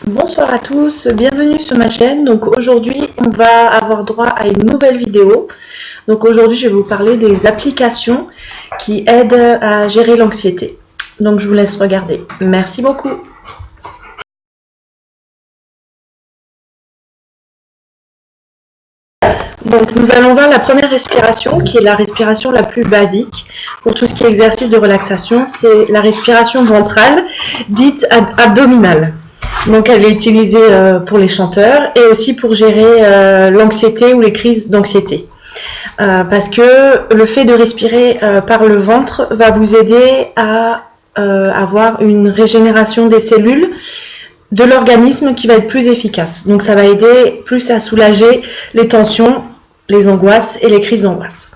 Bonsoir à tous, bienvenue sur ma chaîne. Donc aujourd'hui on va avoir droit à une nouvelle vidéo. Donc aujourd'hui je vais vous parler des applications qui aident à gérer l'anxiété. Donc je vous laisse regarder. Merci beaucoup. Donc nous allons voir la première respiration qui est la respiration la plus basique pour tout ce qui est exercice de relaxation. C'est la respiration ventrale dite abdominale. Donc elle est utilisée pour les chanteurs et aussi pour gérer l'anxiété ou les crises d'anxiété. Parce que le fait de respirer par le ventre va vous aider à avoir une régénération des cellules de l'organisme qui va être plus efficace. Donc ça va aider plus à soulager les tensions, les angoisses et les crises d'angoisse.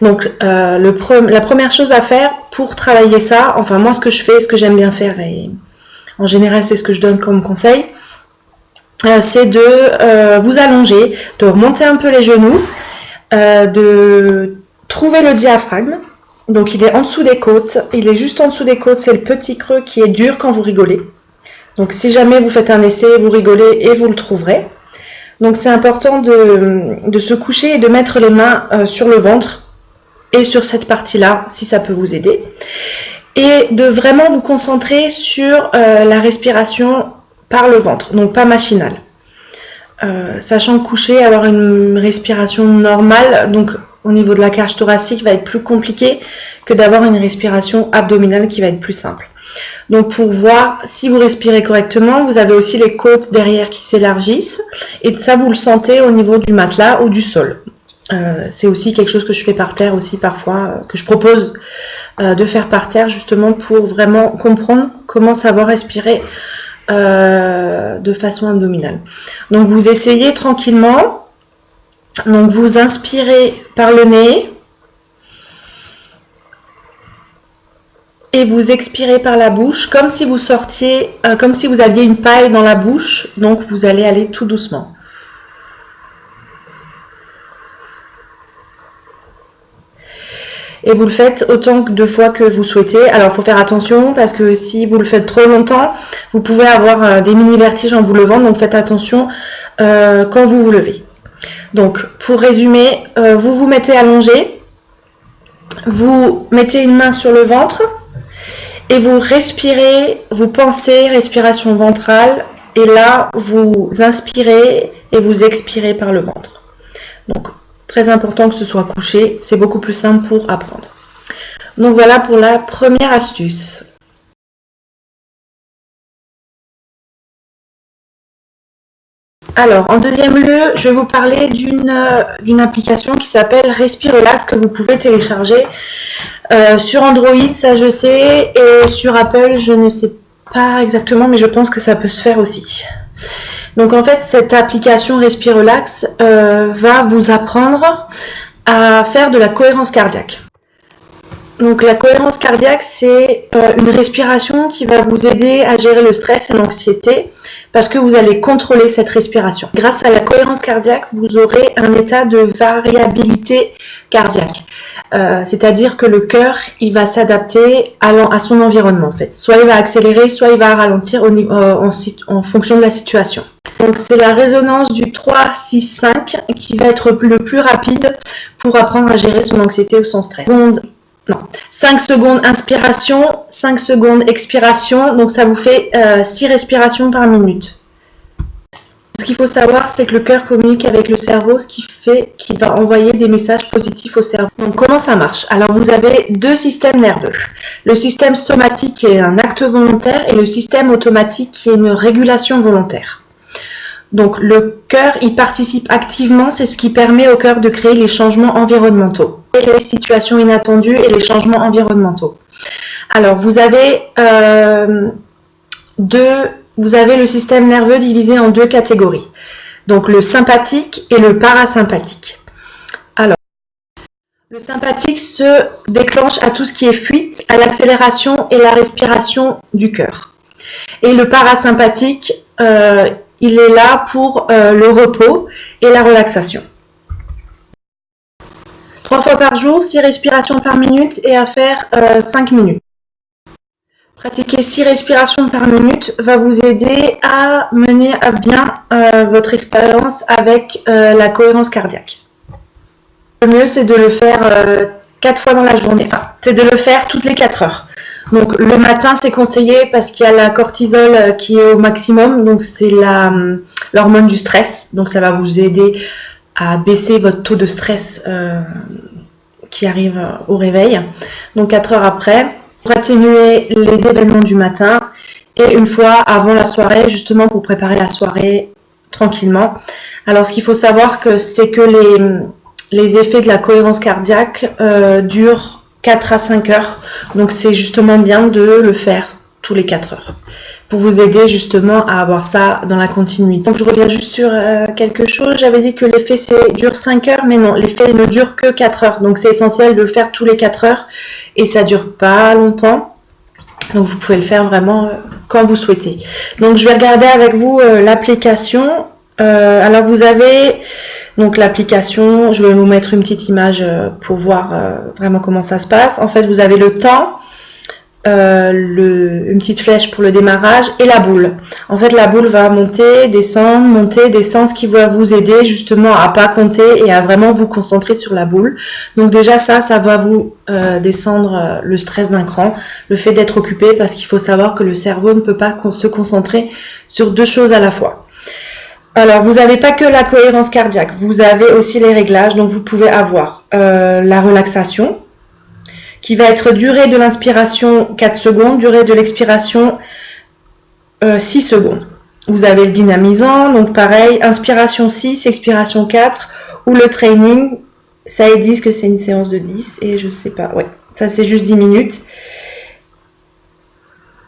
Donc la première chose à faire pour travailler ça, enfin moi ce que je fais, ce que j'aime bien faire et en général c'est ce que je donne comme conseil, c'est de vous allonger, de remonter un peu les genoux, de trouver le diaphragme. Donc il est en dessous des côtes, il est juste en dessous des côtes, c'est le petit creux qui est dur quand vous rigolez. Donc si jamais vous faites un essai, vous rigolez et vous le trouverez. Donc c'est important de se coucher et de mettre les mains sur le ventre et sur cette partie-là, si ça peut vous aider. Et de vraiment vous concentrer sur la respiration par le ventre, donc pas machinale. Sachant que coucher, avoir une respiration normale, donc au niveau de la cage thoracique, va être plus compliqué que d'avoir une respiration abdominale qui va être plus simple. Donc pour voir si vous respirez correctement, vous avez aussi les côtes derrière qui s'élargissent et ça vous le sentez au niveau du matelas ou du sol. C'est aussi quelque chose que je fais par terre aussi parfois, que je propose de faire par terre justement pour vraiment comprendre comment savoir respirer de façon abdominale. Donc vous essayez tranquillement, donc vous inspirez par le nez et vous expirez par la bouche comme si vous sortiez, comme si vous aviez une paille dans la bouche, donc vous allez aller tout doucement. Et vous le faites autant de fois que vous souhaitez. Alors il faut faire attention parce que si vous le faites trop longtemps, vous pouvez avoir des mini-vertiges en vous levant, donc faites attention quand vous vous levez. Donc pour résumer, vous vous mettez allongé, vous mettez une main sur le ventre et vous respirez, vous pensez respiration ventrale et là vous inspirez et vous expirez par le ventre. Donc très important que ce soit couché, c'est beaucoup plus simple pour apprendre. Donc voilà pour la première astuce. Alors en deuxième lieu, je vais vous parler d'une application qui s'appelle Respirelax que vous pouvez télécharger sur Android, ça je sais, et sur Apple, je ne sais pas exactement, mais je pense que ça peut se faire aussi. Donc en fait, cette application Respirelax va vous apprendre à faire de la cohérence cardiaque. Donc la cohérence cardiaque, c'est une respiration qui va vous aider à gérer le stress et l'anxiété parce que vous allez contrôler cette respiration. Grâce à la cohérence cardiaque, vous aurez un état de variabilité cardiaque. C'est-à-dire que le cœur, il va s'adapter à son environnement en fait. Soit il va accélérer, soit il va ralentir en fonction de la situation. Donc c'est la résonance du 3-6-5 qui va être le plus rapide pour apprendre à gérer son anxiété ou son stress. 5 secondes inspiration, 5 secondes expiration, donc ça vous fait 6 respirations par minute. Ce qu'il faut savoir, c'est que le cœur communique avec le cerveau, ce qui fait qu'il va envoyer des messages positifs au cerveau. Donc comment ça marche? Alors vous avez deux systèmes nerveux. Le système somatique qui est un acte volontaire et le système automatique qui est une régulation volontaire. Donc le cœur, il participe activement, c'est ce qui permet au cœur de créer les changements environnementaux, les situations inattendues et les changements environnementaux. Alors vous avez le système nerveux divisé en deux catégories. Donc le sympathique et le parasympathique. Alors, le sympathique se déclenche à tout ce qui est fuite, à l'accélération et la respiration du cœur. Et le parasympathique, il est là pour le repos et la relaxation. 3 fois par jour, 6 respirations par minute et à faire 5 minutes. Pratiquer 6 respirations par minute va vous aider à mener à bien votre expérience avec la cohérence cardiaque. Le mieux, c'est de le faire 4 fois dans la journée. Enfin, c'est de le faire toutes les 4 heures. Donc le matin, c'est conseillé parce qu'il y a la cortisol qui est au maximum. Donc c'est l'hormone du stress. Donc ça va vous aider à baisser votre taux de stress qui arrive au réveil. Donc 4 heures après, pour atténuer les événements du matin et une fois avant la soirée, justement pour préparer la soirée tranquillement. Alors ce qu'il faut savoir, c'est que les effets de la cohérence cardiaque durent 4 à 5 heures. Donc c'est justement bien de le faire tous les 4 heures pour vous aider justement à avoir ça dans la continuité. Donc je reviens juste sur quelque chose. J'avais dit que l'effet dure 5 heures, mais non, l'effet ne dure que 4 heures. Donc c'est essentiel de le faire tous les 4 heures et ça dure pas longtemps. Donc vous pouvez le faire vraiment quand vous souhaitez. Donc je vais regarder avec vous l'application. Alors vous avez donc l'application, je vais vous mettre une petite image pour voir vraiment comment ça se passe. En fait, vous avez le temps, une petite flèche pour le démarrage et la boule. En fait, la boule va monter, descendre, ce qui va vous aider justement à pas compter et à vraiment vous concentrer sur la boule. Donc déjà ça va vous descendre le stress d'un cran, le fait d'être occupé, parce qu'il faut savoir que le cerveau ne peut pas se concentrer sur 2 choses à la fois. Alors, vous n'avez pas que la cohérence cardiaque, vous avez aussi les réglages. Donc, vous pouvez avoir la relaxation, qui va être durée de l'inspiration 4 secondes, durée de l'expiration 6 secondes. Vous avez le dynamisant, donc pareil, inspiration 6, expiration 4, ou le training, ça ils disent que c'est une séance de 10, et je sais pas, ouais, ça c'est juste 10 minutes,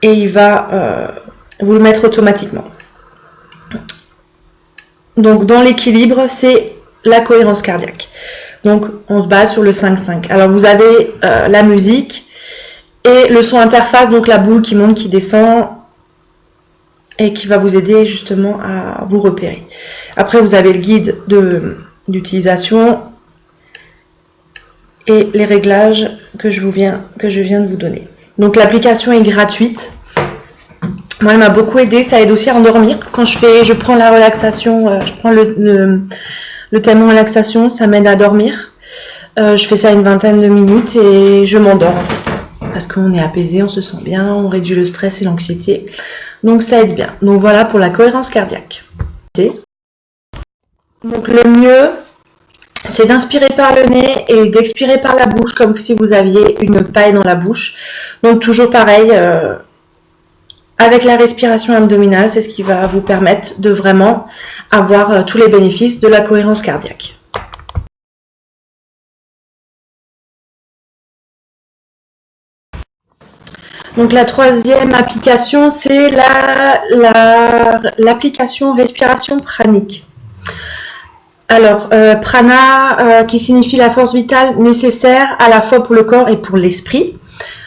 et il va vous le mettre automatiquement. Donc dans l'équilibre, c'est la cohérence cardiaque. Donc on se base sur le 5-5. Alors vous avez la musique et le son interface, donc la boule qui monte, qui descend et qui va vous aider justement à vous repérer. Après vous avez le guide d'utilisation et les réglages que je viens de vous donner. Donc l'application est gratuite. Moi, elle m'a beaucoup aidé. Ça aide aussi à endormir. Quand je prends la relaxation, je prends le thème relaxation, ça m'aide à dormir. Je fais ça une vingtaine de minutes et je m'endors en fait. Parce qu'on est apaisé, on se sent bien, on réduit le stress et l'anxiété. Donc ça aide bien. Donc voilà pour la cohérence cardiaque. Donc le mieux, c'est d'inspirer par le nez et d'expirer par la bouche, comme si vous aviez une paille dans la bouche. Donc toujours pareil. Avec la respiration abdominale, c'est ce qui va vous permettre de vraiment avoir tous les bénéfices de la cohérence cardiaque. Donc la troisième application, c'est l'application respiration pranique. Alors, prana qui signifie la force vitale nécessaire à la fois pour le corps et pour l'esprit.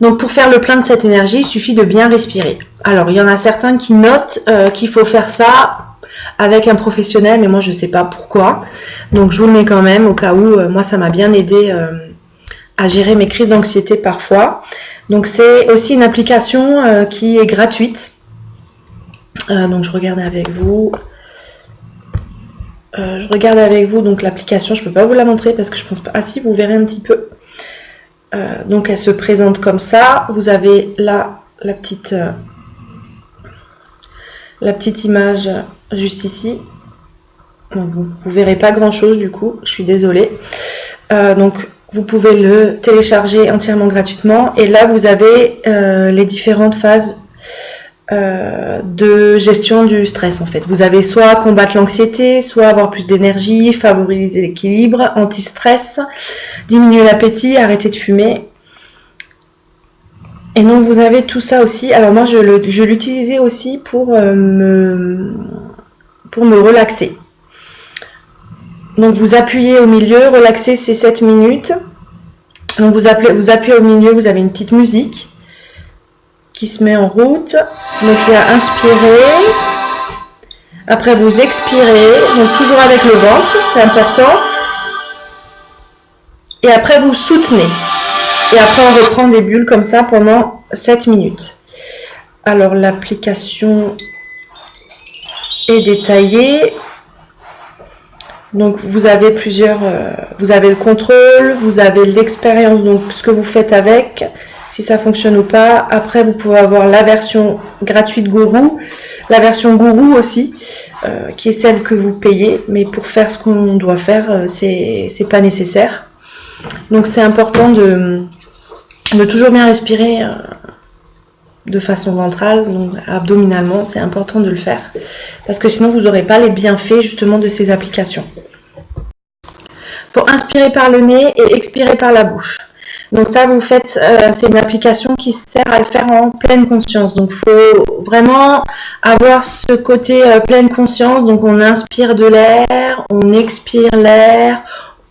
Donc pour faire le plein de cette énergie, il suffit de bien respirer. Alors il y en a certains qui notent qu'il faut faire ça avec un professionnel, mais moi je ne sais pas pourquoi. Donc je vous le mets quand même au cas où, moi ça m'a bien aidé à gérer mes crises d'anxiété parfois. Donc c'est aussi une application qui est gratuite. Donc je regarde avec vous. Donc l'application, je ne peux pas vous la montrer parce que je pense pas. Ah si, vous verrez un petit peu. Donc elle se présente comme ça. Vous avez là la petite image juste ici. Donc, vous verrez pas grand chose du coup, je suis désolée. Donc vous pouvez le télécharger entièrement gratuitement. Et là vous avez les différentes phases de gestion du stress en fait. Vous avez soit combattre l'anxiété, soit avoir plus d'énergie, favoriser l'équilibre, anti-stress, diminuer l'appétit, arrêter de fumer. Et donc vous avez tout ça aussi. Alors moi je l'utilisais aussi pour me relaxer. Donc vous appuyez au milieu, relaxer c'est 7 minutes. Donc vous appuyez au milieu, vous avez une petite musique qui se met en route. Donc il y a inspirer. Après vous expirez, donc toujours avec le ventre, c'est important. Et après vous soutenez. Et après on reprend des bulles comme ça pendant 7 minutes. Alors l'application est détaillée. Donc vous avez plusieurs, vous avez le contrôle, vous avez l'expérience, donc ce que vous faites avec, si ça fonctionne ou pas. Après vous pouvez avoir la version gratuite Gourou, la version Gourou aussi, qui est celle que vous payez, mais pour faire ce qu'on doit faire, c'est pas nécessaire. Donc c'est important de toujours bien respirer de façon ventrale, donc abdominalement, c'est important de le faire, parce que sinon vous n'aurez pas les bienfaits justement de ces applications. Il faut inspirer par le nez et expirer par la bouche. Donc ça, vous faites, c'est une application qui sert à le faire en pleine conscience. Donc il faut vraiment avoir ce côté pleine conscience. Donc on inspire de l'air, on expire l'air,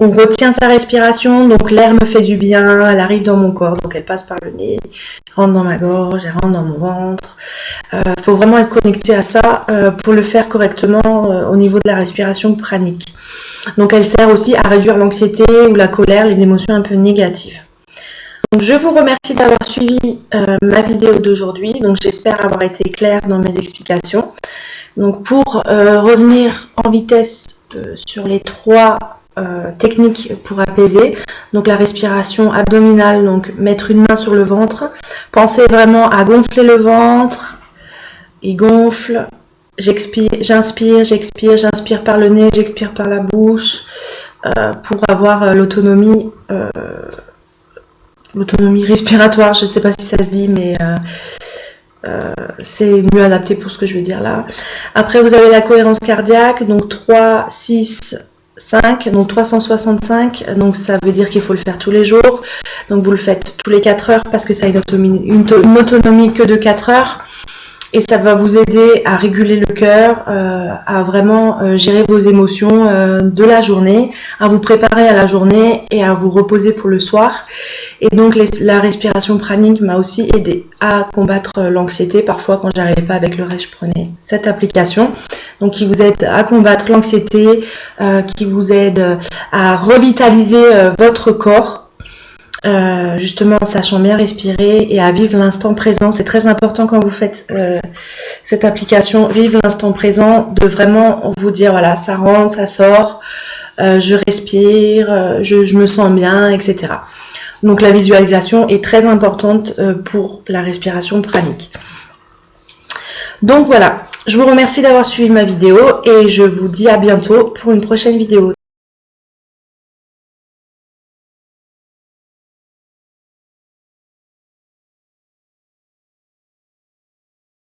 on retient sa respiration. Donc l'air me fait du bien, elle arrive dans mon corps, donc elle passe par le nez, rentre dans ma gorge, elle rentre dans mon ventre. Il faut vraiment être connecté à ça pour le faire correctement au niveau de la respiration pranique. Donc elle sert aussi à réduire l'anxiété ou la colère, les émotions un peu négatives. Donc je vous remercie d'avoir suivi ma vidéo d'aujourd'hui. Donc j'espère avoir été claire dans mes explications. Donc pour revenir en vitesse sur les 3 techniques pour apaiser, donc la respiration abdominale, donc mettre une main sur le ventre, pensez vraiment à gonfler le ventre, il gonfle. J'inspire, j'expire par le nez, j'expire par la bouche pour avoir l'autonomie respiratoire. Je ne sais pas si ça se dit, mais c'est mieux adapté pour ce que je veux dire là. Après, vous avez la cohérence cardiaque, donc 3, 6, 5, donc 365, donc ça veut dire qu'il faut le faire tous les jours. Donc vous le faites tous les 4 heures parce que ça a une autonomie que de 4 heures. Et ça va vous aider à réguler le cœur, à vraiment gérer vos émotions de la journée, à vous préparer à la journée et à vous reposer pour le soir. Et donc la respiration pranique m'a aussi aidé à combattre l'anxiété. Parfois quand j'arrivais pas avec le reste, je prenais cette application. Donc qui vous aide à combattre l'anxiété, qui vous aide à revitaliser votre corps. Justement en sachant bien respirer et à vivre l'instant présent. C'est très important quand vous faites cette application, vivre l'instant présent, de vraiment vous dire voilà, ça rentre, ça sort, je respire, je me sens bien, etc. Donc la visualisation est très importante pour la respiration pranique. Donc voilà, je vous remercie d'avoir suivi ma vidéo et je vous dis à bientôt pour une prochaine vidéo.